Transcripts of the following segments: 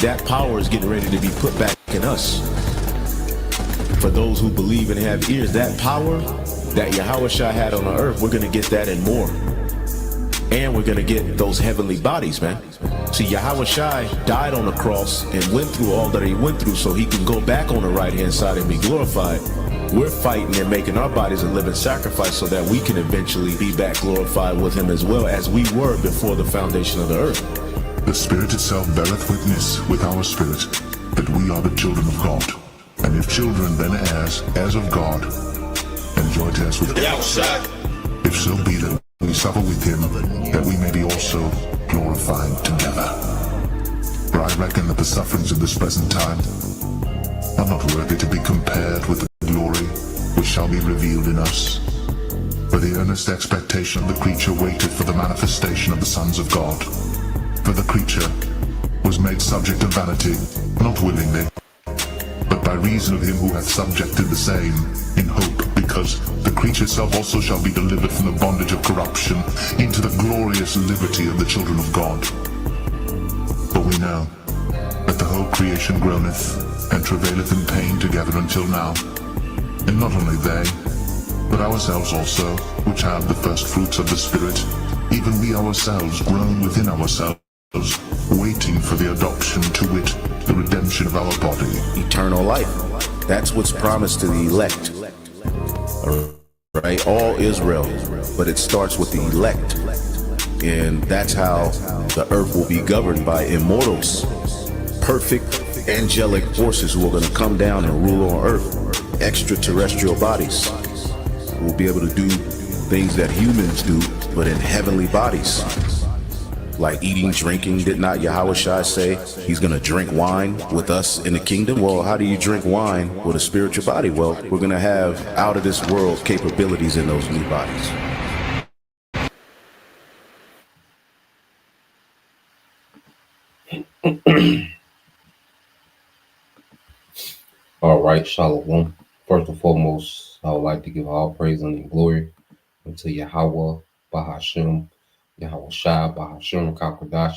That power is getting ready to be put back in us. For those who believe and have ears, that power that Yahushua had on the earth, we're going to get that and more. And we're going to get those heavenly bodies, man. See, Yahushua died on the cross and went through all that he went through so he can go back on the right-hand side and be glorified. We're fighting and making our bodies a living sacrifice so that we can eventually be back glorified with him as well as we were before the foundation of the earth. The Spirit itself beareth witness with our spirit that we are the children of God. And if children, then heirs, heirs of God, and joint heirs with God. If so be that we suffer with him, that we may be also glorified together. For I reckon that the sufferings of this present time are not worthy to be compared with the glory which shall be revealed in us. For the earnest expectation of the creature waiteth for the manifestation of the sons of God. For the creature was made subject to vanity, not willingly, but by reason of him who hath subjected the same, in hope, because the creature itself also shall be delivered from the bondage of corruption into the glorious liberty of the children of God. For we know that the whole creation groaneth and travaileth in pain together until now. And not only they, but ourselves also, which have the first fruits of the Spirit, even we ourselves groan within ourselves, waiting for the adoption, to wit, the redemption of our body. Eternal life. That's what's promised to the elect. Right? All Israel. But it starts with the elect. And that's how the earth will be governed by immortals. Perfect angelic forces who are going to come down and rule on earth. Extraterrestrial bodies. Will be able to do things that humans do, but in heavenly bodies. Like eating, drinking. Did not Yahushua say he's going to drink wine with us in the kingdom? Well, how do you drink wine with a spiritual body? Well, we're going to have out of this world capabilities in those new bodies. All right, Shalom. First and foremost, I would like to give all praise and glory unto Yahweh, Bahashem, Yahweh Shai, Bahashem, Kakwadash,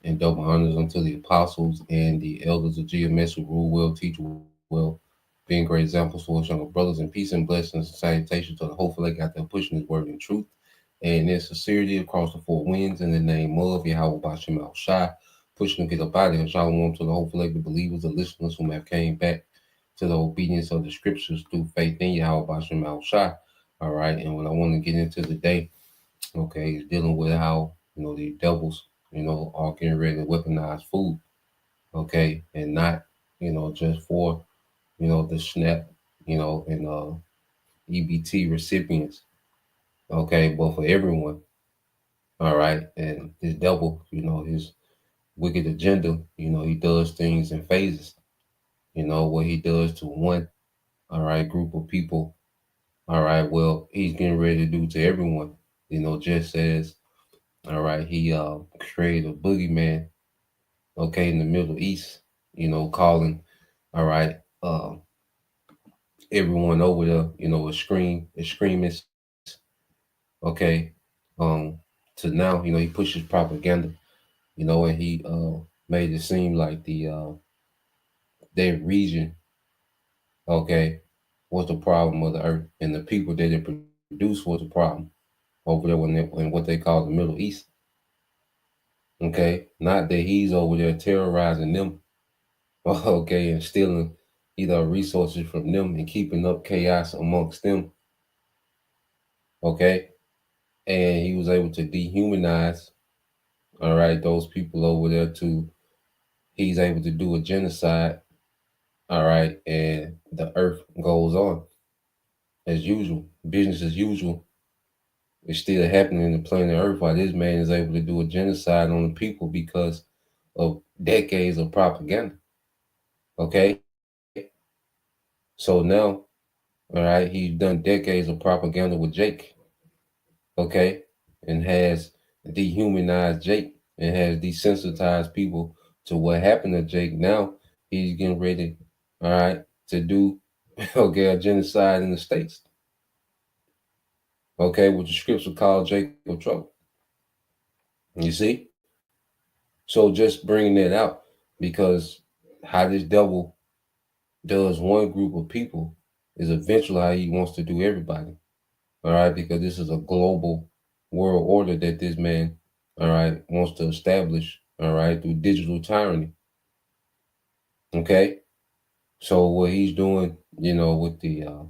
and double honors unto the apostles and the elders of GMS who rule well, teach well, being great examples for us younger brothers, and peace and blessings and salutation to the hopeful they got there pushing his word in truth and in sincerity across the four winds in the name of Yahweh Bahashem Al Shai, pushing to get up out of here. Shalom to the hopeful the believers, the listeners who have came back to the obedience of the scriptures through faith in Yahweh Bahashem Al Shai. All right, and what I want to get into today, okay, is dealing with how, the devils, are getting ready to weaponize food, okay, and not, just for, the SNAP, and EBT recipients, okay, but for everyone, all right, and this devil, his wicked agenda, he does things in phases, what he does to one, all right, group of people, all right, well, he's getting ready to do to everyone, just as, all right, he created a boogeyman, okay, in the Middle East, calling, all right, everyone over there, extremists, okay, to now, he pushes propaganda, and he made it seem like their region, okay, was the problem of the earth, and the people that it produced was the problem over there in what they call the Middle East. Okay, not that he's over there terrorizing them, okay, and stealing either resources from them and keeping up chaos amongst them. Okay, and he was able to dehumanize, all right, those people over there he's able to do a genocide, all right, and the earth goes on as usual, business as usual. It's still happening in the planet Earth while this man is able to do a genocide on the people because of decades of propaganda. Okay? So now, all right, he's done decades of propaganda with Jake. Okay? And has dehumanized Jake and has desensitized people to what happened to Jake. Now he's getting ready, all right, to do okay a genocide in the states. Okay, what the scripture called Jacob trouble. You see, so just bringing that out because how this devil does one group of people is eventually how he wants to do everybody. All right, because this is a global world order that this man, all right, wants to establish, all right, through digital tyranny. Okay, so what he's doing, with the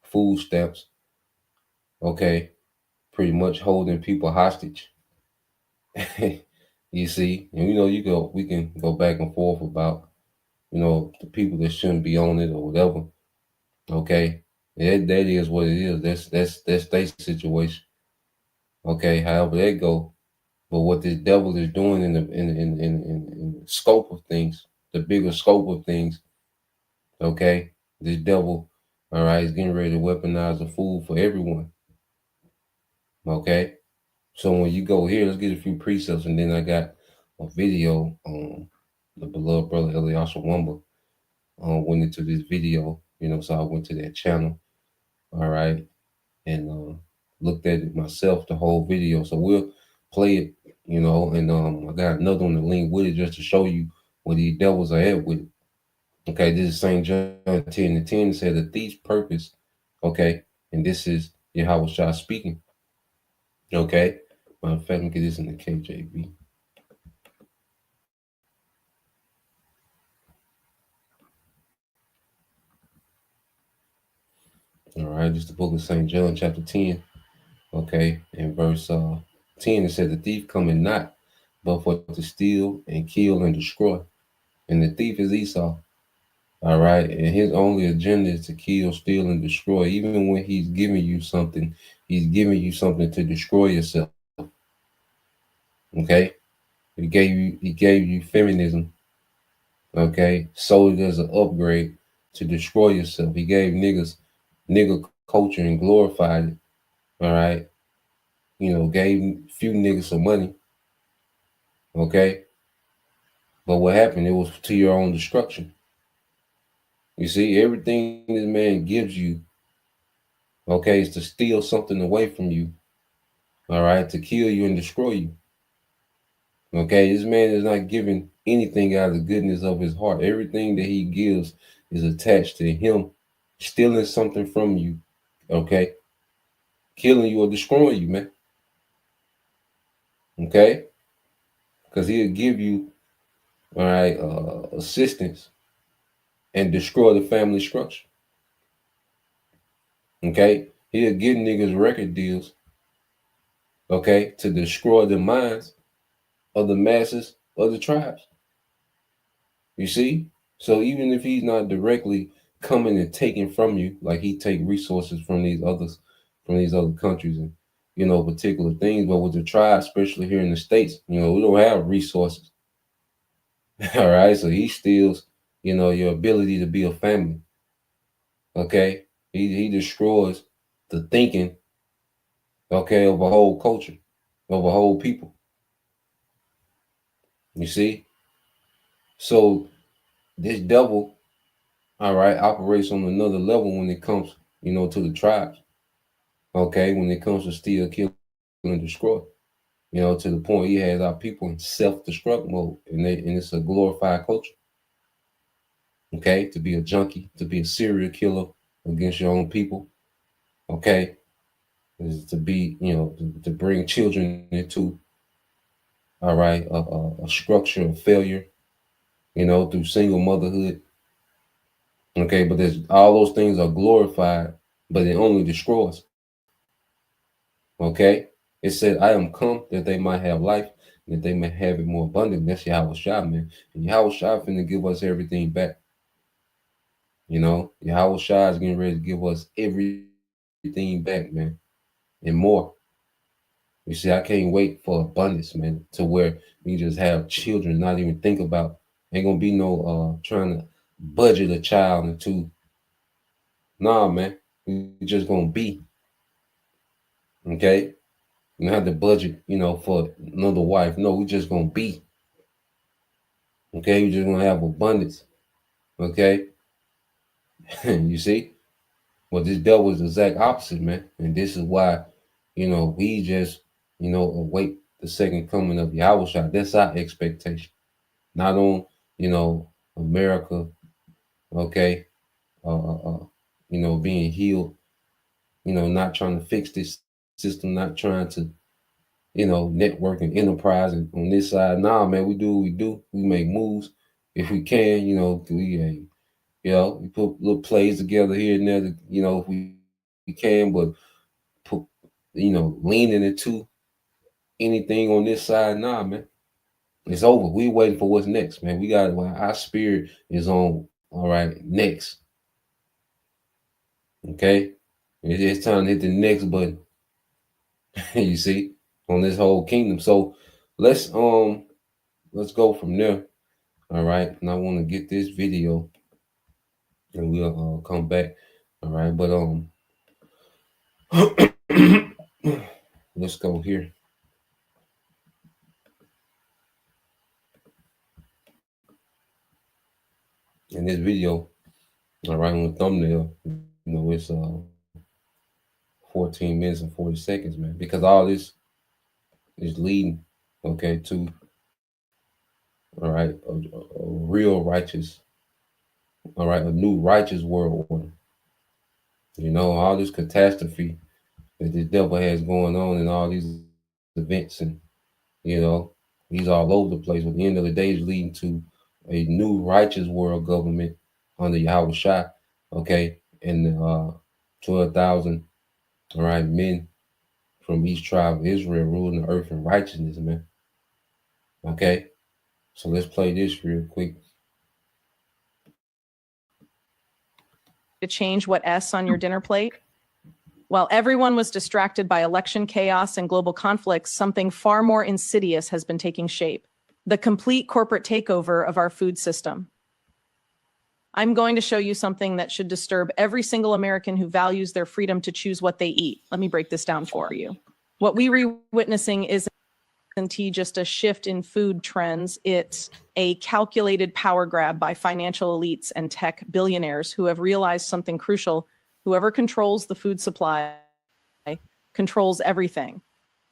food stamps, okay, pretty much holding people hostage. You see, and we can go back and forth about, the people that shouldn't be on it or whatever. Okay, that is what it is. That's their situation. Okay, however that go. But what this devil is doing in the scope of things, the bigger scope of things, okay, this devil, all right, is getting ready to weaponize the food for everyone. Okay, so when you go here, let's get a few precepts, and then I got a video on the beloved brother Eliasha Wamba. Went into this video, so I went to that channel, all right, and looked at it myself, the whole video. So we'll play it, and I got another one to link with it just to show you where these devils are at with it. Okay, this is St. John 10 and 10. It said the thief's purpose, okay, and this is Yahweh Shah speaking. Okay. Matter of fact, let me get this in the KJV. All right, this is the book of St. John, chapter 10. Okay, in verse 10, it said, the thief cometh not, but for to steal and kill and destroy. And the thief is Esau. All right, and his only agenda is to kill, steal, and destroy. Even when he's giving you something, he's giving you something to destroy yourself. Okay, he gave you feminism. Okay, sold it as an upgrade to destroy yourself. He gave nigga culture and glorified it. All right, gave few niggas some money. Okay, but what happened? It was to your own destruction. You see, everything this man gives you, okay, is to steal something away from you. All right, to kill you and destroy you. Okay, this man is not giving anything out of the goodness of his heart. Everything that he gives is attached to him stealing something from you. Okay, killing you or destroying you, man. Okay, because he'll give you, all right, assistance and destroy the family structure. Okay, he'll give niggas record deals, okay, to destroy the minds of the masses of the tribes. You see? So even if he's not directly coming and taking from you, like he take resources from these other countries and particular things, but with the tribe, especially here in the States, we don't have resources. All right. So he steals, your ability to be a family. Okay. He destroys the thinking, okay, of a whole culture, of a whole people. You see? So this devil, all right, operates on another level when it comes, to the tribes. Okay, when it comes to steal, kill, and destroy. To the point he has our people in self-destruct mode, and it's a glorified culture. Okay, to be a junkie, to be a serial killer against your own people. Okay, is to be, to bring children into, all right, a structure of failure, through single motherhood. Okay, but there's all those things are glorified, but it only destroys. Okay, it said, "I am come that they might have life, that they may have it more abundant." That's Yahweh Shah, man. And Yahweh Shah finna give us everything back. Yahweh Shah is getting ready to give us everything back, man, and more. You see, I can't wait for abundance, man, to where we just have children, not even think about. Ain't gonna be no trying to budget a child into. Nah, man, we just gonna be. Okay, you don't have to budget, for another wife. No, we just gonna be. Okay, we just gonna have abundance. Okay, you see, well, this devil is the exact opposite, man, and this is why, we just, await the second coming of Yahweh. That's our expectation, not on, America. Okay, being healed. Not trying to fix this system, not trying to, network and enterprise and on this side. Nah, man, we do what we do. We make moves if we can. We put little plays together here and there. If we can, but put, leaning into anything on this side. Nah, man, it's over. We waiting for what's next, man. We got our spirit is on. All right, next. Okay, it's time to hit the next button. You see, on this whole kingdom. So let's let's go from there. All right, and I want to get this video, and we'll come back. All right, but let's go here. In this video, all right, on the thumbnail, it's 14 minutes and 40 seconds, man, because all this is leading, okay, to all right, a real righteous, all right, a new righteous world order. All this catastrophe that the devil has going on and all these events and he's all over the place. But at the end of the day, is leading to a new righteous world government under Yahweh Shai, okay, and 12,000 all right men from each tribe of Israel ruling the earth in righteousness, man. Okay, so let's play this real quick. To change what S on your dinner plate? While everyone was distracted by election chaos and global conflicts, something far more insidious has been taking shape: the complete corporate takeover of our food system. I'm going to show you something that should disturb every single American who values their freedom to choose what they eat. Let me break this down for you. What we're witnessing isn't just a shift in food trends. It's a calculated power grab by financial elites and tech billionaires who have realized something crucial. Whoever controls the food supply controls everything.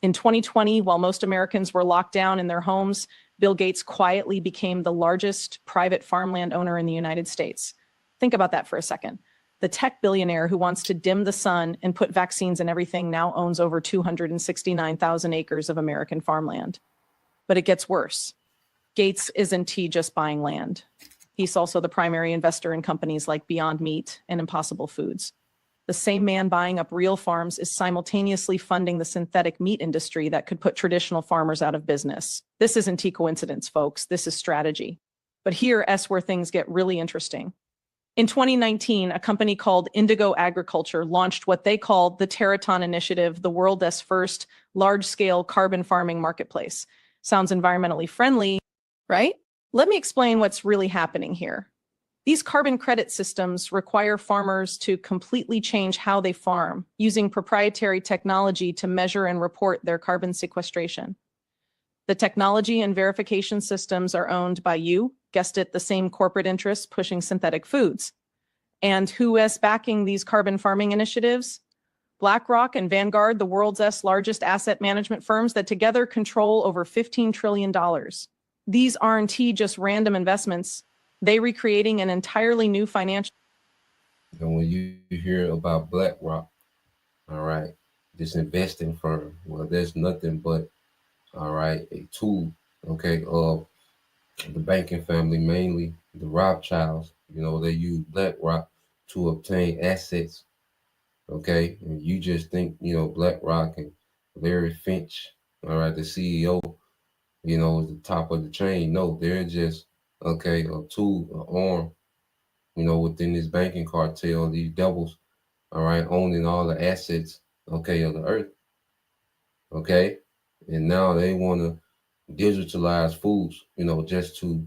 In 2020, while most Americans were locked down in their homes, Bill Gates quietly became the largest private farmland owner in the United States. Think about that for a second. The tech billionaire who wants to dim the sun and put vaccines in everything now owns over 269,000 acres of American farmland. But it gets worse. Gates isn't just buying land. He's also the primary investor in companies like Beyond Meat and Impossible Foods. The same man buying up real farms is simultaneously funding the synthetic meat industry that could put traditional farmers out of business. This isn't coincidence, folks. This is strategy. But here's where things get really interesting. In 2019, a company called Indigo Agriculture launched what they called the Terraton Initiative, the world's first large-scale carbon farming marketplace. Sounds environmentally friendly, right? Let me explain what's really happening here. These carbon credit systems require farmers to completely change how they farm, using proprietary technology to measure and report their carbon sequestration. The technology and verification systems are owned by you, guessed it, the same corporate interests pushing synthetic foods. And who is backing these carbon farming initiatives? BlackRock and Vanguard, the world's largest asset management firms that together control over $15 trillion. These aren't just random investments. They recreating an entirely new financial. And when you hear about BlackRock, all right, this investing firm, well, there's nothing but, all right, a tool, okay, of the banking family, mainly the Rothschilds. They use BlackRock to obtain assets, okay, and you just think, BlackRock and Larry Finch, all right, the CEO, is the top of the chain. No, they're just, okay, a tool, an arm, within this banking cartel, these devils, all right, owning all the assets, okay, of the earth, okay, and now they want to digitalize foods, just to,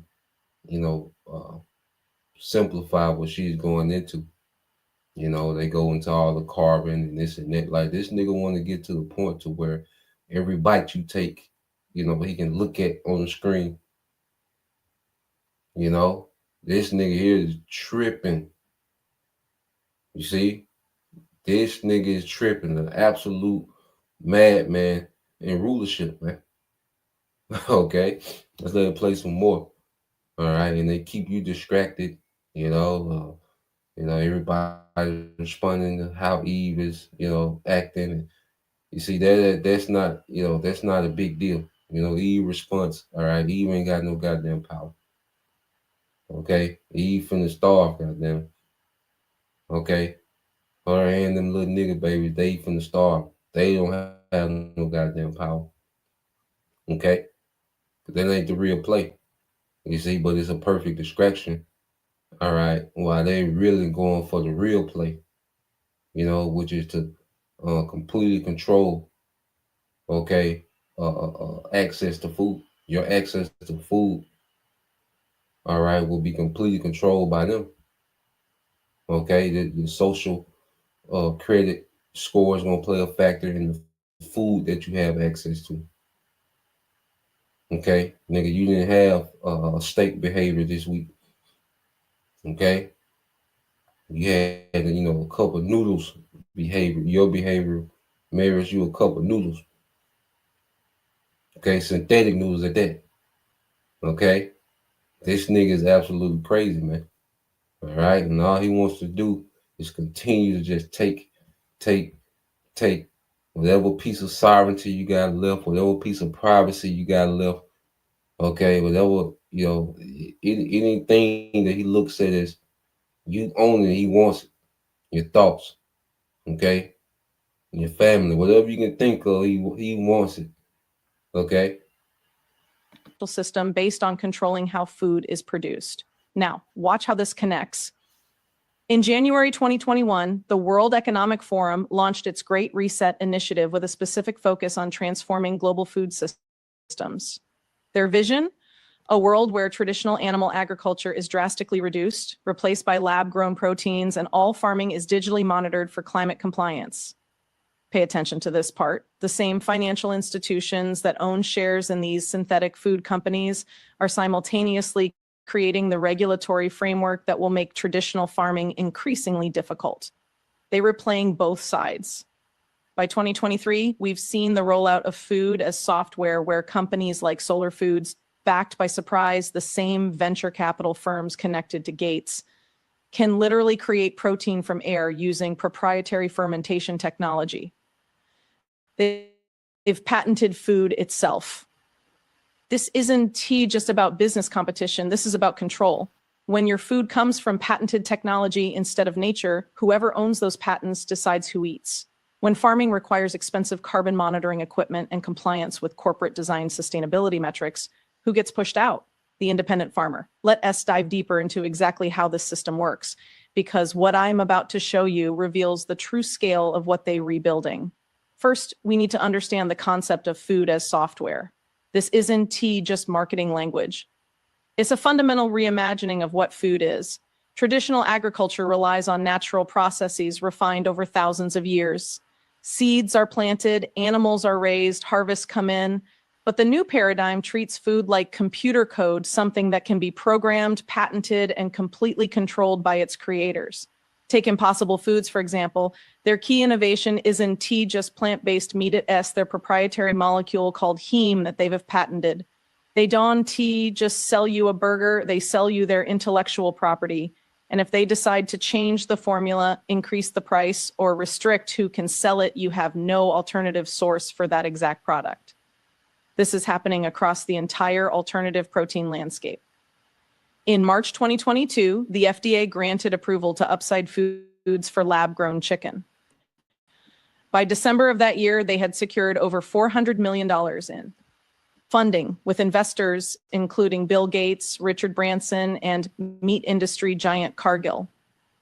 simplify what she's going into. They go into all the carbon and this and that. Like, this nigga want to get to the point to where every bite you take, he can look at on the screen, This nigga here is tripping. You see? This nigga is tripping. An absolute madman in rulership, man. Okay? Let's let it play some more. All right? And they keep you distracted, everybody responding to how Eve is, acting. And you see, that's not, that's not a big deal. Eve response, all right? Eve ain't got no goddamn power. Okay? Eve finna starve, goddamn. Okay? Her and them little nigga babies, they finna starve. They don't have no goddamn power. Okay? But that ain't the real play. You see, but it's a perfect distraction. All right. While they really going for the real play, which is to completely control, okay, access to food. Your access to food, all right, will be completely controlled by them. Okay, the social credit score is going to play a factor in the food that you have access to. Okay, nigga, you didn't have steak behavior this week. Okay, you had a cup of noodles behavior. Your behavior mirrors you a cup of noodles. Okay, synthetic noodles at that. Okay, this nigga is absolutely crazy, man. All right, and all he wants to do is continue to just take whatever piece of sovereignty you got left, whatever piece of privacy you got left. Okay, whatever anything that he looks at as you own it, he wants it. Your thoughts, okay, your family, whatever you can think of, he wants it. Okay. System based on controlling how food is produced. Now, watch how this connects. In January 2021, the World Economic Forum launched its Great Reset initiative with a specific focus on transforming global food systems. Their vision? A world where traditional animal agriculture is drastically reduced, replaced by lab-grown proteins, and all farming is digitally monitored for climate compliance. Pay attention to this part. The same financial institutions that own shares in these synthetic food companies are simultaneously creating the regulatory framework that will make traditional farming increasingly difficult. They were playing both sides. By 2023, we've seen the rollout of food as software where companies like Solar Foods, backed by Surprise, the same venture capital firms connected to Gates, can literally create protein from air using proprietary fermentation technology. They've patented food itself. This isn't just about business competition. This is about control. When your food comes from patented technology instead of nature, whoever owns those patents decides who eats. When farming requires expensive carbon monitoring equipment and compliance with corporate design sustainability metrics, who gets pushed out? The independent farmer. Let us dive deeper into exactly how this system works, because what I'm about to show you reveals the true scale of what they're rebuilding. First, we need to understand the concept of food as software. This isn't just marketing language. It's a fundamental reimagining of what food is. Traditional agriculture relies on natural processes refined over thousands of years. Seeds are planted, animals are raised, harvests come in, but the new paradigm treats food like computer code, something that can be programmed, patented, and completely controlled by its creators. Take Impossible Foods, for example. Their key innovation isn't just plant-based meat, it's their proprietary molecule called heme that they've patented. They don't just sell you a burger, they sell you their intellectual property. And if they decide to change the formula, increase the price, or restrict who can sell it, you have no alternative source for that exact product. This is happening across the entire alternative protein landscape. In March 2022, the FDA granted approval to Upside Foods for lab-grown chicken. By December of that year, they had secured over $400 million in funding with investors including Bill Gates, Richard Branson, and meat industry giant Cargill.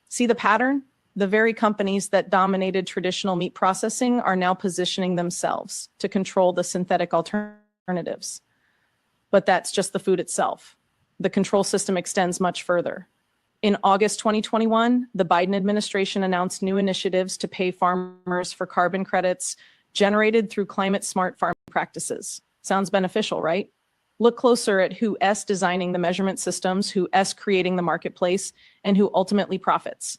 See the pattern? The very companies that dominated traditional meat processing are now positioning themselves to control the synthetic alternatives. But that's just the food itself. The control system extends much further. In August 2021, the Biden administration announced new initiatives to pay farmers for carbon credits generated through climate-smart farming practices. Sounds beneficial, right? Look closer at who S designing the measurement systems, who S creating the marketplace, and who ultimately profits.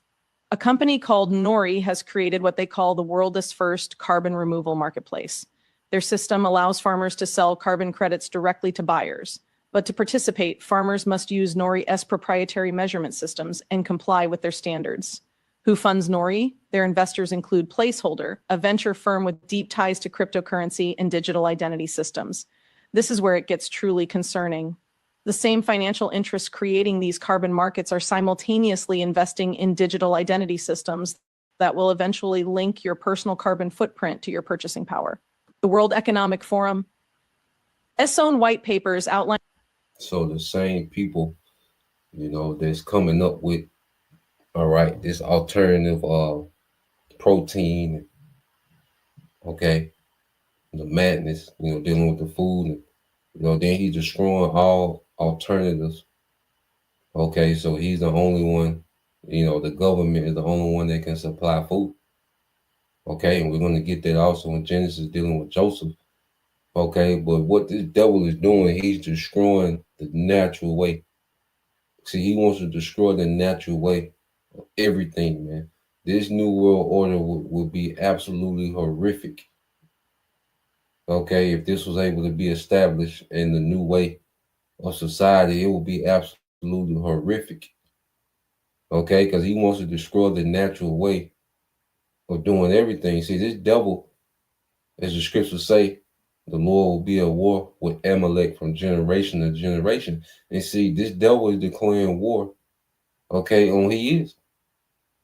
A company called Nori has created what they call the world's first carbon removal marketplace. Their system allows farmers to sell carbon credits directly to buyers. But to participate, farmers must use Nori's proprietary measurement systems and comply with their standards. Who funds Nori? Their investors include Placeholder, a venture firm with deep ties to cryptocurrency and digital identity systems. This is where it gets truly concerning. The same financial interests creating these carbon markets are simultaneously investing in digital identity systems that will eventually link your personal carbon footprint to your purchasing power. The World Economic Forum. own white papers outline. So the same people, that's coming up with, all right, this alternative protein, okay, the madness, dealing with the food, and, then he's destroying all alternatives. Okay, so he's the only one, the government is the only one that can supply food. Okay, and we're going to get that also in Genesis dealing with Joseph. Okay, but what this devil is doing, he's destroying the natural way. See, he wants to destroy the natural way of everything, man. This new world order would be absolutely horrific. Okay, if this was able to be established in the new way of society, it would be absolutely horrific. Okay, because he wants to destroy the natural way of doing everything. See, this devil, as the scriptures say, the Lord will be at war with Amalek from generation to generation. And see, this devil is declaring war, okay, on he is.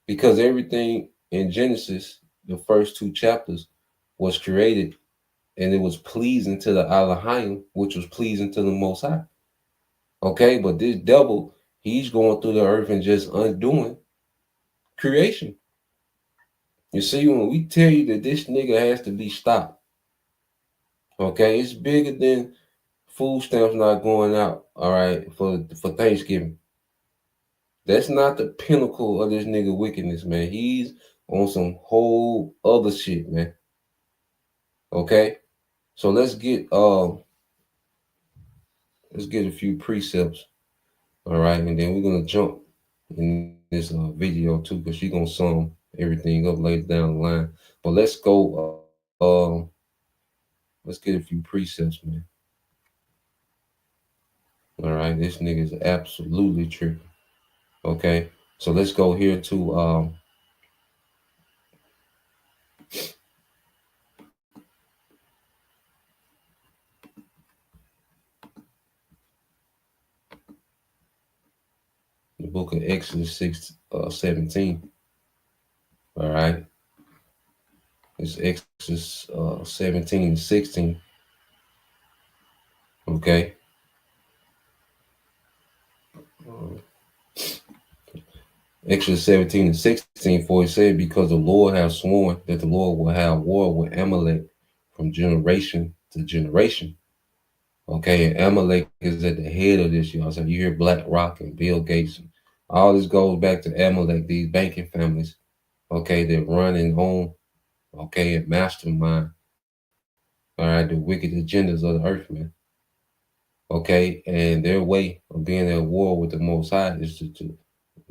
Because everything in Genesis, the first 2 chapters, was created and it was pleasing to the Elohim, which was pleasing to the Most High. Okay, but this devil, he's going through the earth and just undoing creation. You see, when we tell you that this nigga has to be stopped, okay, it's bigger than food stamps not going out, all right, for Thanksgiving. That's not the pinnacle of this nigga wickedness, man. He's on some whole other shit, man. Okay, so let's get a few precepts, all right, and then we're gonna jump in this video too, because she's gonna sum everything up later down the line. But let's go. Let's get a few precepts, man. All right, this nigga is absolutely tripping. Okay, so let's go here to the book of Exodus 17. All right, it's Exodus 17 and 16. Okay. Exodus 17 and 16, for it said, because the Lord has sworn that the Lord will have war with Amalek from generation to generation. Okay, and Amalek is at the head of this, y'all. So you hear BlackRock and Bill Gates. All this goes back to Amalek, these banking families, okay, that run and own, okay, and mastermind, all right, the wicked agendas of the earth, man. Okay, and their way of being at war with the Most High is to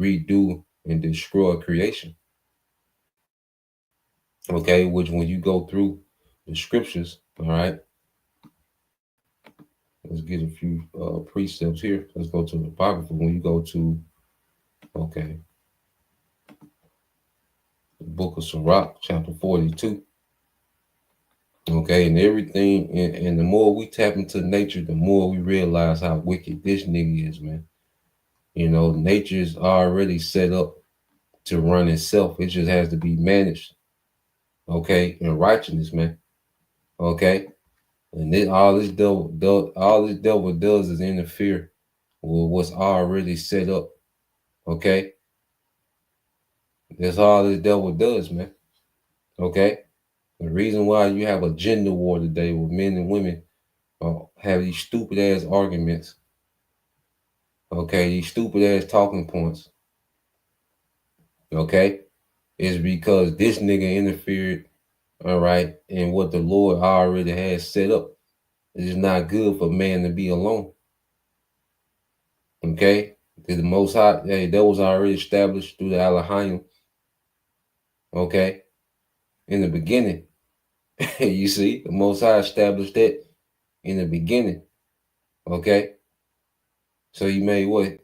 redo and destroy creation. Okay, which when you go through the scriptures, all right, let's get a few precepts here. Let's go to the Apocrypha. When you go to, okay, the book of Sirach, chapter 42. Okay, and everything, and the more we tap into nature, the more we realize how wicked this nigga is, man. Nature is already set up to run itself. It just has to be managed, okay, in righteousness, man. Okay, and then all this devil does is interfere with what's already set up. Okay, that's all this devil does, man. Okay, the reason why you have a gender war today with men and women have these stupid ass arguments. Okay, these stupid ass talking points. Okay, is because this nigga interfered, all right, in what the Lord already has set up. It is not good for man to be alone. Okay? The Most High, hey, that was already established through the Elohim. Okay? In the beginning. You see, the Most High established that in the beginning. Okay? So he made what?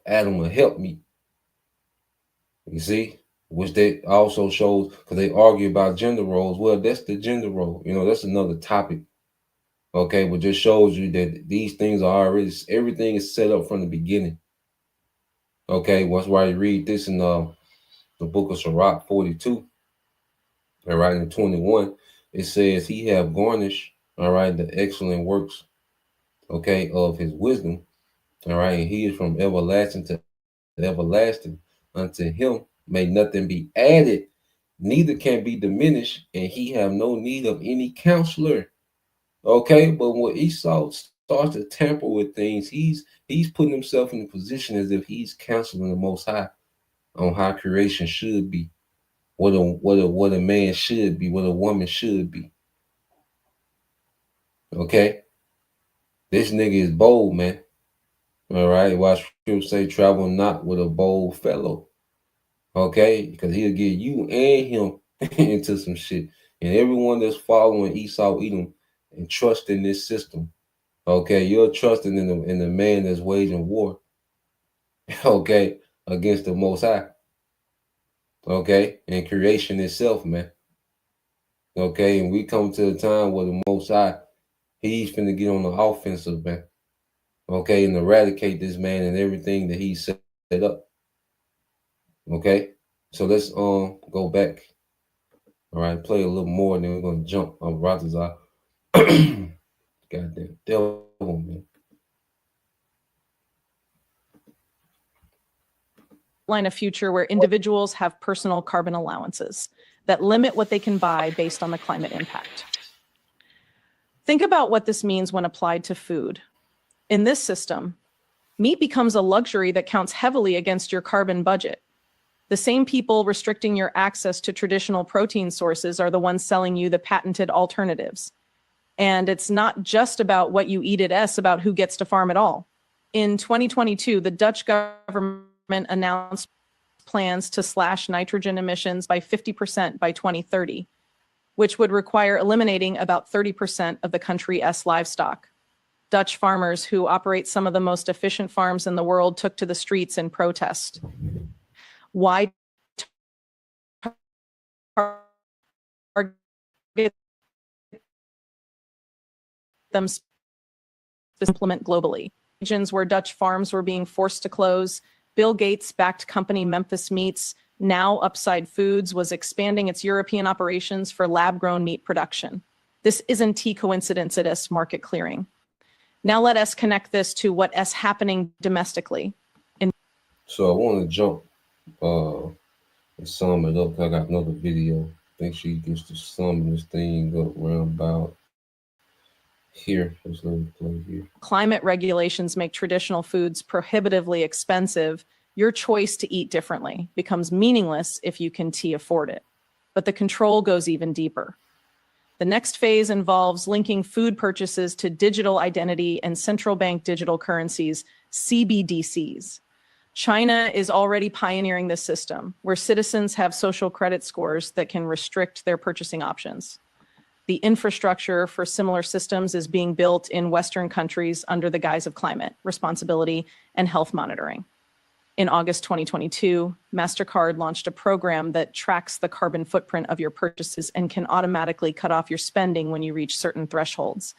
Adam a help me. You see? Which they also shows, because they argue about gender roles. Well, that's the gender role. You know, that's another topic. Okay, but just shows you that these things are already, everything is set up from the beginning. Okay, that's why you read this in the book of Sirach 42, all right, in 21, it says, he have garnished, all right, the excellent works, okay, of his wisdom, all right, and he is from everlasting to everlasting. Unto him may nothing be added, neither can be diminished, and he have no need of any counselor. Okay, but when Esau starts to tamper with things, he's putting himself in a position as if he's counseling the Most High on how creation should be, what a man should be, what a woman should be. Okay, this nigga is bold, man. All right, watch people say, travel not with a bold fellow. Okay, because he'll get you and him into some shit, and everyone that's following Esau Edom and trusting this system. Okay, you're trusting in the man that's waging war. Okay, against the Most High. Okay, and creation itself, man. Okay, and we come to a time where the Most High, he's finna get on the offensive, man. Okay, and eradicate this man and everything that he set up. Okay, so let's go back. All right, play a little more, and then we're gonna jump on Ratazar. Goddamn devil, man. Line a future where individuals have personal carbon allowances that limit what they can buy based on the climate impact. Think about what this means when applied to food. In this system, meat becomes a luxury that counts heavily against your carbon budget. The same people restricting your access to traditional protein sources are the ones selling you the patented alternatives. And it's not just about what you eat, it's about who gets to farm it all. In 2022, the Dutch government announced plans to slash nitrogen emissions by 50% by 2030, which would require eliminating about 30% of the country's livestock. Dutch farmers who operate some of the most efficient farms in the world took to the streets in protest. Why target them implement globally? Regions where Dutch farms were being forced to close. Bill Gates-backed company Memphis Meats, now Upside Foods, was expanding its European operations for lab-grown meat production. This isn't a coincidence, it is market clearing. Now let us connect this to what is happening domestically. So I want to jump and sum it up. I got another video. I think she gets to sum this thing up around about here. Let's let me play here. Climate regulations make traditional foods prohibitively expensive. Your choice to eat differently becomes meaningless if you can afford it. But the control goes even deeper. The next phase involves linking food purchases to digital identity and central bank digital currencies, CBDCs. China is already pioneering this system, where citizens have social credit scores that can restrict their purchasing options. The infrastructure for similar systems is being built in Western countries under the guise of climate responsibility and health monitoring. In August 2022, MasterCard launched a program that tracks the carbon footprint of your purchases and can automatically cut off your spending when you reach certain thresholds.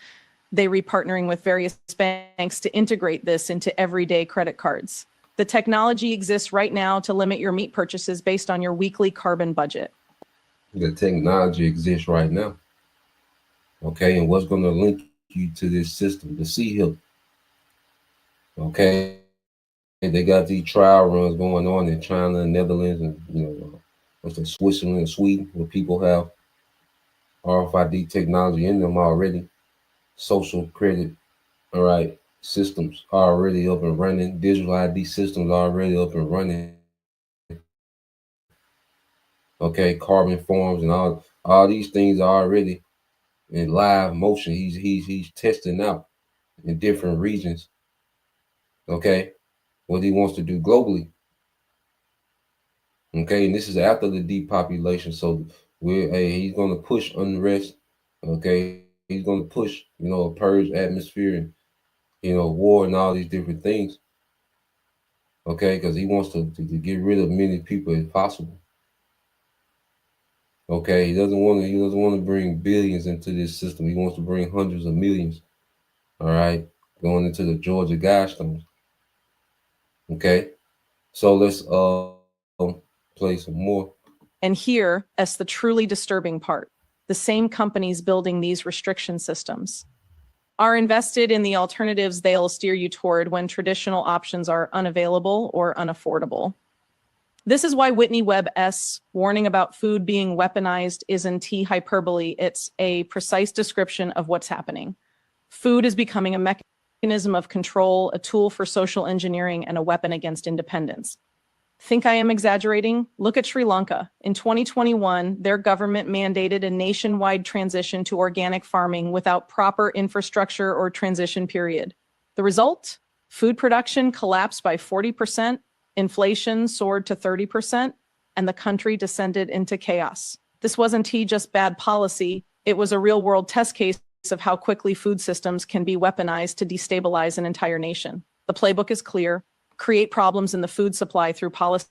They are partnering with various banks to integrate this into everyday credit cards. The technology exists right now to limit your meat purchases based on your weekly carbon budget. The technology exists right now. Okay, and what's going to link you to this system? The C-HIP. Okay, they got these trial runs going on in China, Netherlands, and what's that, Switzerland and Sweden, where people have RFID technology in them already. Social credit, all right, systems are already up and running. Digital ID systems are already up and running. Okay, carbon forms and all these things are already, in live motion. He's testing out in different regions. Okay, what he wants to do globally. Okay, and this is after the depopulation. So he's going to push unrest. Okay, he's going to push, a purge atmosphere and, war and all these different things. Okay, because he wants to get rid of many people as possible. Okay, he doesn't want to bring billions into this system. He wants to bring hundreds of millions. All right, going into the Georgia Guidestones. Okay, so let's play some more. And here is the truly disturbing part. The same companies building these restriction systems are invested in the alternatives they'll steer you toward when traditional options are unavailable or unaffordable. This is why Whitney Webb's warning about food being weaponized isn't hyperbole. It's a precise description of what's happening. Food is becoming a mechanism of control, a tool for social engineering, and a weapon against independence. Think I am exaggerating? Look at Sri Lanka. In 2021, their government mandated a nationwide transition to organic farming without proper infrastructure or transition period. The result? Food production collapsed by 40%, inflation soared to 30%, and the country descended into chaos. This wasn't just bad policy, it was a real-world test case of how quickly food systems can be weaponized to destabilize an entire nation. The playbook is clear. Create problems in the food supply through policy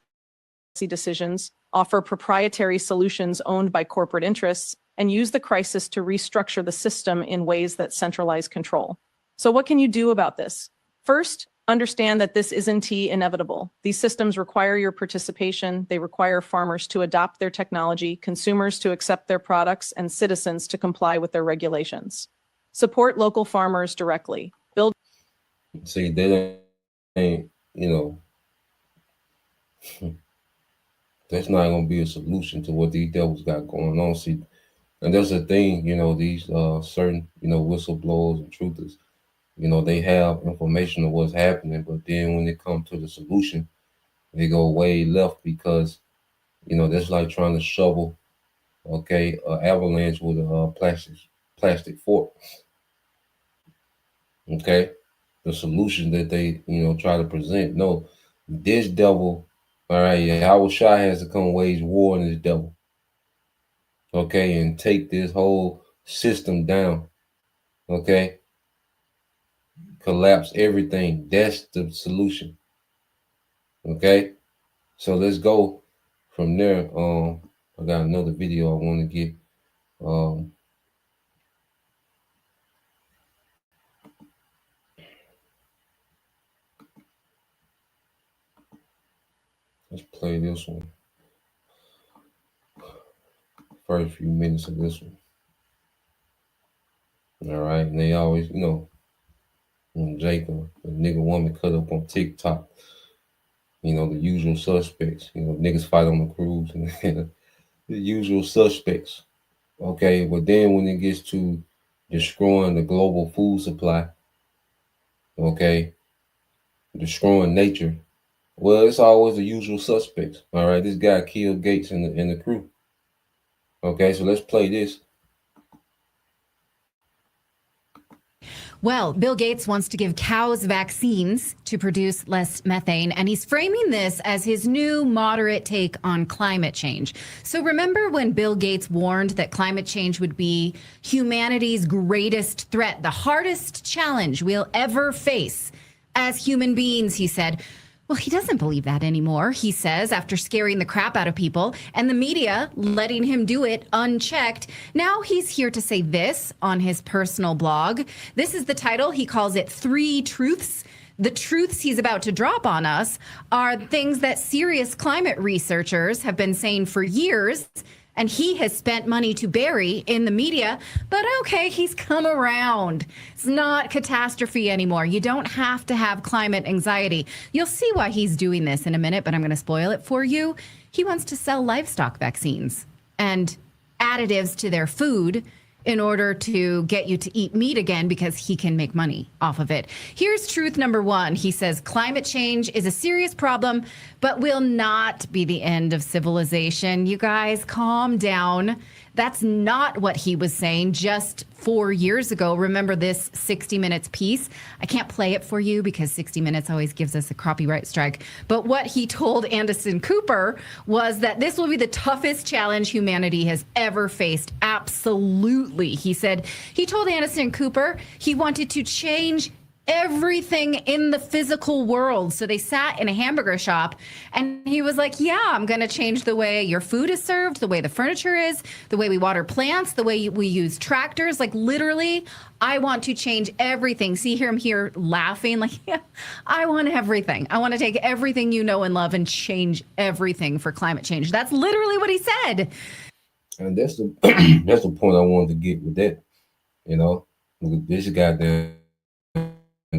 decisions, offer proprietary solutions owned by corporate interests, and use the crisis to restructure the system in ways that centralize control. So what can you do about this? First, understand that this isn't inevitable. These systems require your participation. They require farmers to adopt their technology, consumers to accept their products, and citizens to comply with their regulations. Support local farmers directly. Build. See, they ain't, that's not going to be a solution to what these devils got going on. See, and that's the thing, these certain, whistleblowers and truthers, they have information of what's happening, but then when it comes to the solution, they go way left because, that's like trying to shovel, an avalanche with a plastic fork. Okay, the solution that they, try to present. No, this devil, all right, Yahweh Shai has to come wage war on this devil. Okay, and take this whole system down. Okay, collapse everything. That's the solution. Okay, so let's go from there. I got another video I want to get. Let's play this one. First few minutes of this one. All right, and they always, when Jacob, the nigga woman cut up on TikTok, the usual suspects, niggas fight on the cruise and the usual suspects. Okay, but then when it gets to destroying the global food supply, okay, destroying nature, well, it's always the usual suspects. All right, this guy killed Gates and the crew. Okay, so let's play this. Well, Bill Gates wants to give cows vaccines to produce less methane, and he's framing this as his new moderate take on climate change. So remember when Bill Gates warned that climate change would be humanity's greatest threat, the hardest challenge we'll ever face as human beings, he said. Well, he doesn't believe that anymore, he says, after scaring the crap out of people and the media letting him do it unchecked. Now he's here to say this on his personal blog. This is the title. He calls it 3 Truths. The truths he's about to drop on us are things that serious climate researchers have been saying for years, and he has spent money to bury in the media. But okay, he's come around. It's not catastrophe anymore. You don't have to have climate anxiety. You'll see why he's doing this in a minute, but I'm going to spoil it for you. He wants to sell livestock vaccines and additives to their food in order to get you to eat meat again because he can make money off of it. Here's truth number 1. He says climate change is a serious problem, but will not be the end of civilization. You guys, calm down. That's not what he was saying just 4 years ago. Remember this 60 Minutes piece? I can't play it for you because 60 Minutes always gives us a copyright strike. But what he told Anderson Cooper was that this will be the toughest challenge humanity has ever faced. Absolutely. He said he told Anderson Cooper he wanted to change everything in the physical world. So they sat in a hamburger shop and he was like, yeah, I'm going to change the way your food is served, the way the furniture is, the way we water plants, the way we use tractors. Like literally, I want to change everything. See here, I'm here laughing like, yeah, I want everything. I want to take everything you know and love and change everything for climate change. That's literally what he said. And that's the that's the point I wanted to get with that. You know, this goddamn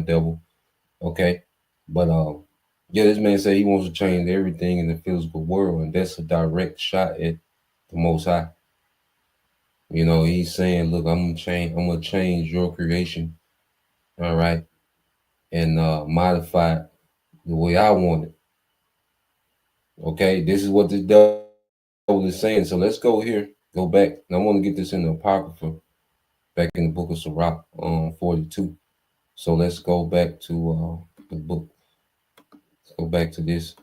devil. Okay. But yeah, this man said he wants to change everything in the physical world, and that's a direct shot at the Most High. You know, he's saying, look, I'm gonna change your creation, all right, and modify it the way I want it. Okay, this is what the devil is saying. So let's go here, go back. And I want to get this in the Apocrypha, back in the book of Sirach, 42. So let's go back to the book. Let's go back to this.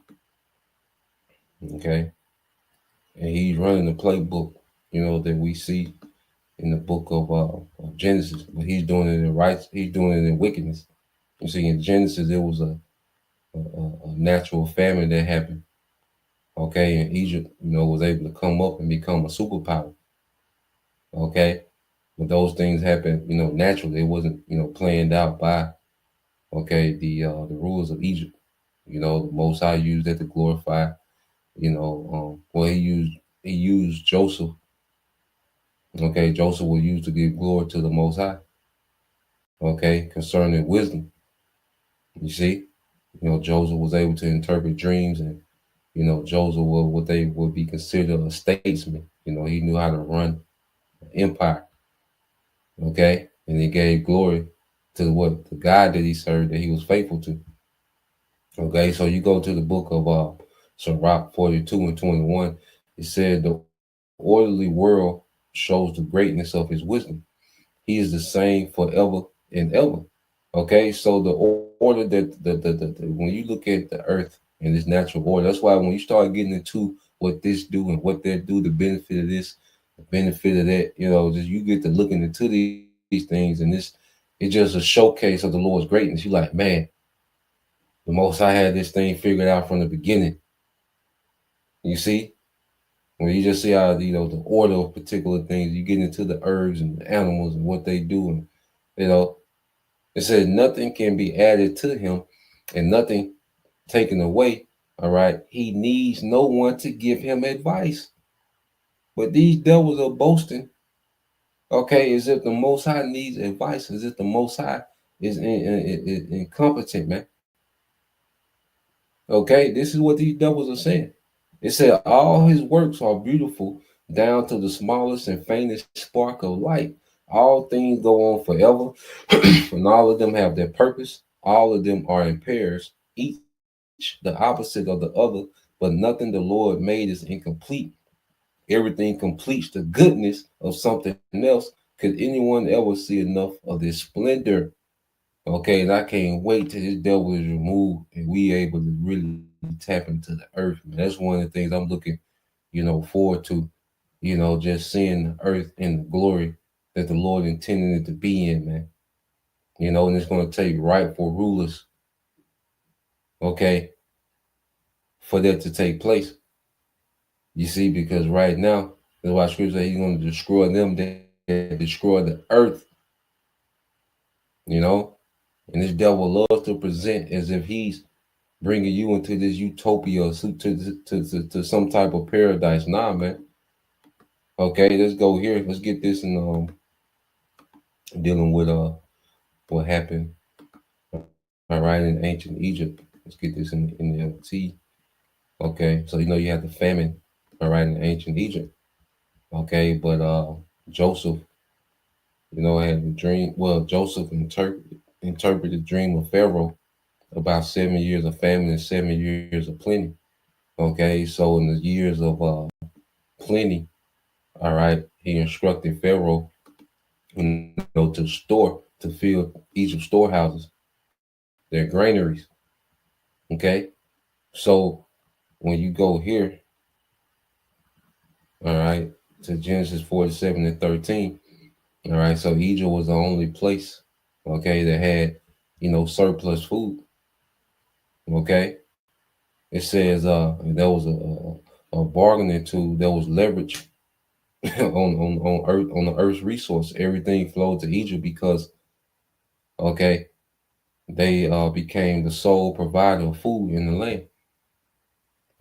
Okay. And he's running the playbook, you know, that we see in the book of Genesis, but he's doing it in he's doing it in wickedness. You see, in Genesis, there was a natural famine that happened. Okay, and Egypt, you know, was able to come up and become a superpower. Okay, but those things happened, you know, naturally. It wasn't, you know, planned out by, okay, the rulers of Egypt. You know, the Most High used that to glorify, you know, well, he used Joseph. Okay, Joseph was used to give glory to the Most High. Okay, concerning wisdom. You see, you know, Joseph was able to interpret dreams, and you know, Joseph was what they would be considered a statesman. You know, he knew how to run an empire. Okay, and he gave glory to what the God that he served, that he was faithful to. Okay, so you go to the book of Sirach 42 and 21. It said the orderly world shows the greatness of his wisdom. He is the same forever and ever. Okay, so the order that the when you look at the earth and this natural order, that's why when you start getting into what this do and what that do, the benefit of this, the benefit of that, you know, just you get to looking into these things, and this it's just a showcase of the Lord's greatness. You're like, man, the Most High had this thing figured out from the beginning. You see, when you just see how, you know, the order of particular things, you get into the herbs and the animals and what they do, and you know, it says nothing can be added to him and nothing taken away. All right, he needs no one to give him advice. But these devils are boasting. Okay, as if the Most High needs advice, as if the Most High is incompetent, man. Okay, this is what these devils are saying. It said all his works are beautiful down to the smallest and faintest spark of light. All things go on forever, and all of them have their purpose. All of them are in pairs, each the opposite of the other, but nothing the Lord made is incomplete. Everything completes the goodness of something else. Could anyone ever see enough of this splendor? Okay, and I can't wait till this devil is removed and we able to really tap into the earth. Man. That's one of the things I'm looking, you know, forward to, you know, just seeing the earth in the glory that the Lord intended it to be in, man. You know, and it's going to take rightful rulers, okay, for that to take place. You see, because right now, that's why Scripture says he's going to destroy them that destroy the earth, you know. And this devil loves to present as if he's bringing you into this utopia to some type of paradise. Nah, man. Okay, let's go here. Let's get this in dealing with what happened. All right, in ancient Egypt. Let's get this in the LT. Okay, so you know you have the famine, all right, in ancient Egypt. Okay, but Joseph, you know, had the dream. Well, Joseph interpreted the dream of Pharaoh about 7 years of famine and 7 years of plenty. Okay, so in the years of plenty, all right, he instructed Pharaoh, to fill Egypt's storehouses, their granaries. Okay, so when you go here, all right, to Genesis 47 and 13, all right, so Egypt was the only place, okay, that had, surplus food. Okay, it says there was a bargaining tool, there was leverage on earth, on the earth's resource. Everything flowed to Egypt because, okay, they became the sole provider of food in the land.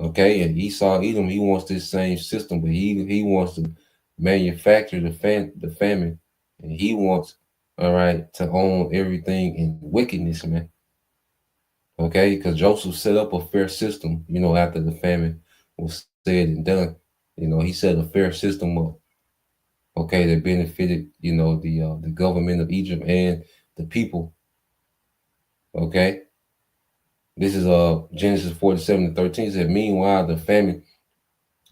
Okay, and Esau Edom, he wants this same system, but he wants to manufacture the famine, and he wants, all right, to own everything in wickedness, man. Okay, because Joseph set up a fair system, after the famine was said and done. He set a fair system up, okay, that benefited, the government of Egypt and the people. Okay, this is Genesis 47 and 13 said, meanwhile, the famine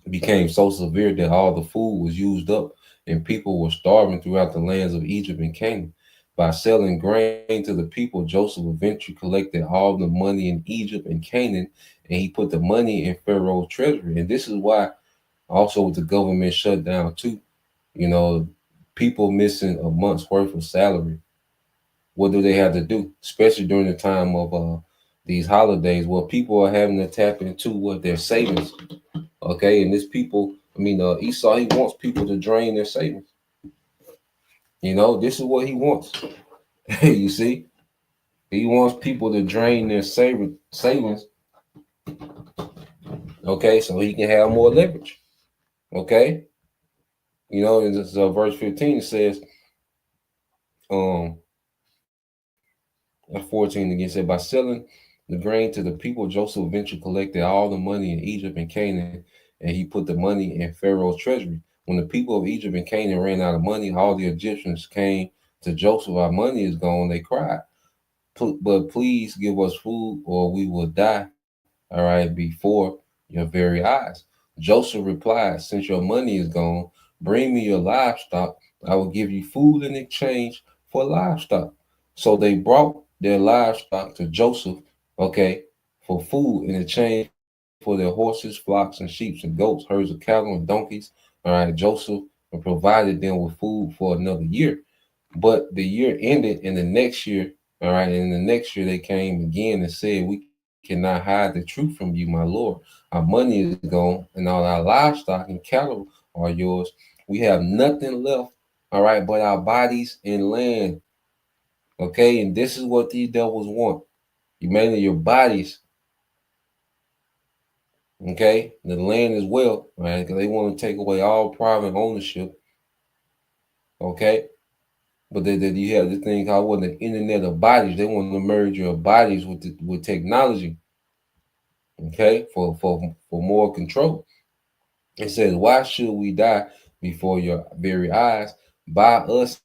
became so severe that all the food was used up and people were starving throughout the lands of Egypt and Canaan. By selling grain to the people, Joseph eventually collected all the money in Egypt and Canaan, and he put the money in Pharaoh's treasury. And this is why also with the government shut down too, you know, people missing a month's worth of salary. What do they have to do, especially during the time of these holidays? Well, people are having to tap into what their savings. Okay, and this people, Esau, he wants people to drain their savings. This is what he wants. You see, he wants people to drain their savings. Okay, so he can have more leverage. Okay, in this verse 15 it says, at 14 again said, by selling the grain to the people, Joseph eventually collected all the money in Egypt and Canaan, and he put the money in Pharaoh's treasury. When the people of Egypt and Canaan ran out of money, all the Egyptians came to Joseph. Our money is gone, they cried. But please give us food or we will die, all right, before your very eyes. Joseph replied, since your money is gone, bring me your livestock. I will give you food in exchange for livestock. So they brought their livestock to Joseph, okay, for food in exchange for their horses, flocks, and sheep and goats, herds of cattle and donkeys. All right, Joseph provided them with food for another year. But the year ended, and the next year, all right, and the next year they came again and said, we cannot hide the truth from you, my Lord. Our money is gone, and all our livestock and cattle are yours. We have nothing left, all right, but our bodies and land. Okay, and this is what these devils want. You mainly your bodies, okay, the land as well, right? Because they want to take away all private ownership, okay. But you have the thing called what, the Internet of Bodies. They want to merge your bodies with technology, okay, for more control. It says, why should we die before your very eyes? Buy us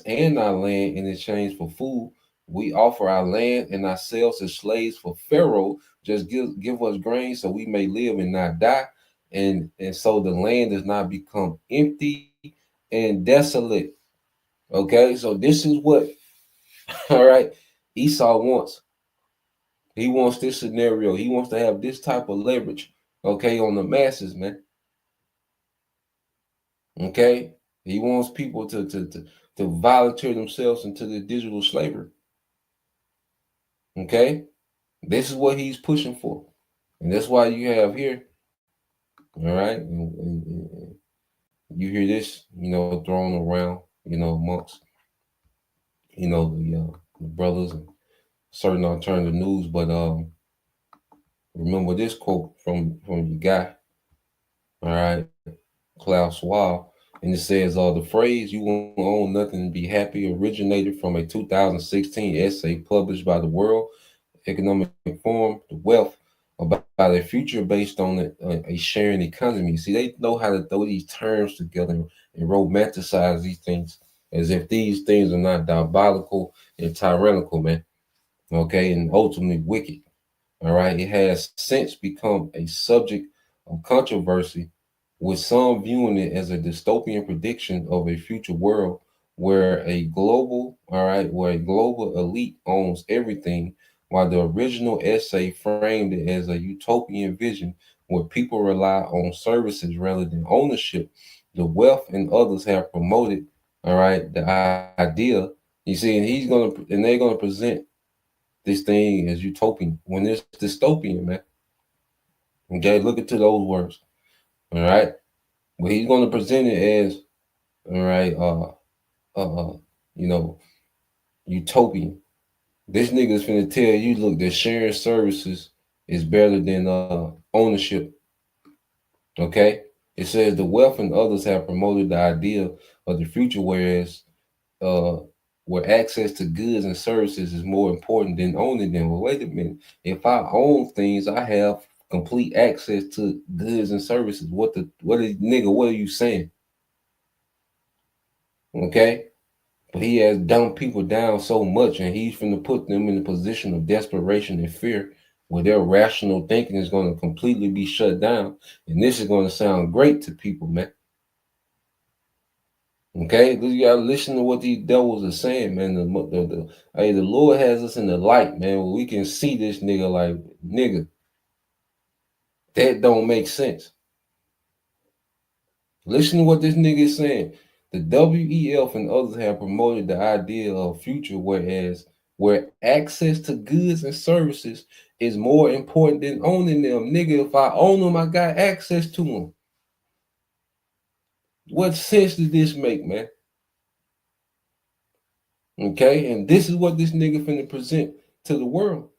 and our land in exchange for food. We offer our land and ourselves as slaves for Pharaoh. Just give us grain so we may live and not die. And so the land does not become empty and desolate. Okay, so this is what, all right, Esau wants. He wants this scenario. He wants to have this type of leverage, okay, on the masses, man. Okay, he wants people to volunteer themselves into the digital slavery. Okay, this is what he's pushing for, and that's why you have here, all right, and you hear this, thrown around, amongst, the brothers and certain alternative news. But remember this quote from your guy, all right, Klaus Schwab, and it says, the phrase "you won't own nothing and be happy" originated from a 2016 essay published by the World Economic Forum, The Wealth, about a future based on a sharing economy. See, they know how to throw these terms together and romanticize these things as if these things are not diabolical and tyrannical, man. Okay, and ultimately wicked. All right, it has since become a subject of controversy with some viewing it as a dystopian prediction of a future world where a global elite owns everything, while the original essay framed it as a utopian vision where people rely on services rather than ownership. The wealth and others have promoted, the idea. You see, and they're gonna present this thing as utopian when it's dystopian, man. Okay, look into those words. All right, but he's gonna present it as all right, you know, utopian. This nigga's finna tell you, look, that sharing services is better than ownership. Okay, it says the wealth and others have promoted the idea of the future, uh, where access to goods and services is more important than owning them. Well, wait a minute. If I own things, I have complete access to goods and services. What are you saying? Okay. But he has dumbed people down so much, and he's finna put them in a position of desperation and fear where their rational thinking is going to completely be shut down. And this is going to sound great to people, man. Okay, you gotta listen to what these devils are saying, man. The Lord has us in the light, man, where we can see this nigga like, nigga, that don't make sense. Listen to what this nigga is saying. The WEF and others have promoted the idea of a future where access to goods and services is more important than owning them. Nigga, if I own them, I got access to them. What sense does this make, man? Okay, and this is what this nigga finna present to the world.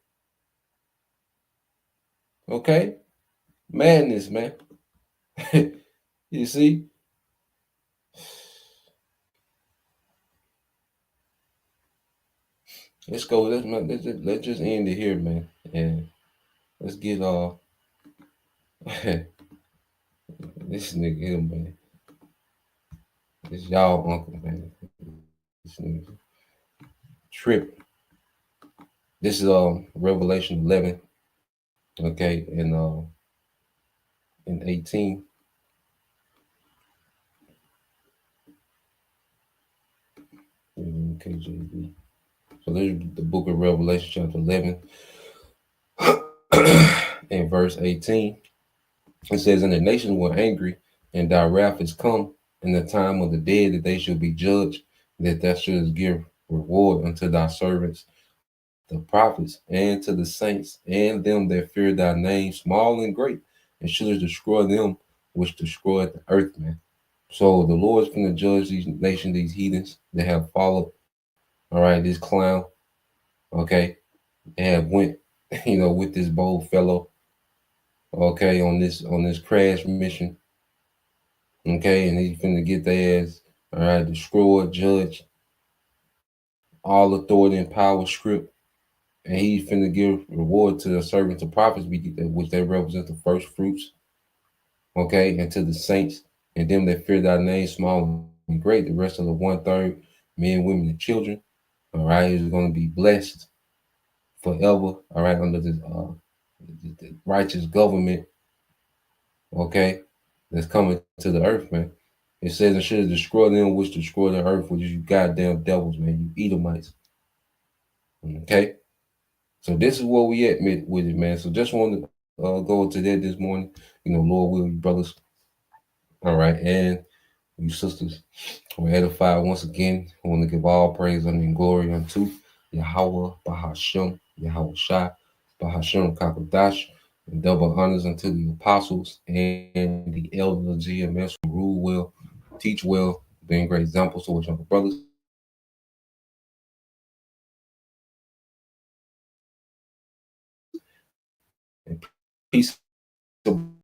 Okay, madness, man. You see, let's go. Let's just end it here, man, and let's get this nigga here, man. This y'all uncle, man. This nigga trip. This is Revelation 11, okay, in 18. KJV. So there's the book of Revelation, chapter 11, and verse 18. It says, "And the nations were angry, and thy wrath is come, in the time of the dead that they shall be judged, that thou shouldst give reward unto thy servants, the prophets, and to the saints, and them that fear thy name, small and great, and shouldst destroy them which destroy the earth," man. So the Lord's going to judge these nations, these heathens that have followed, this clown, okay, and have went, with this bold fellow, okay, on this crash mission, okay, and he's finna get their ass, destroyed, judged, all authority and power stripped, and he's finna give reward to the servants of prophets, which they represent the first fruits, okay, and to the saints and them that fear thy name, small and great, the rest of the 1/3, men, women, and children, is going to be blessed forever, under the righteous government, okay, that's coming to the earth, man. It says, "And should destroy them which destroy the earth," which is you goddamn devils, man, you Edomites. Okay, so this is where we at with it, man. So just wanted to go into that this morning. Lord will, you brothers, and you sisters were edified once again. I want to give all praise and glory unto Yahweh, Bahashem, Yahweh Shai, Bahashem Kakadash, and double honors unto the apostles and the elders of GMS who rule well, teach well, being great examples to which younger brothers. And peace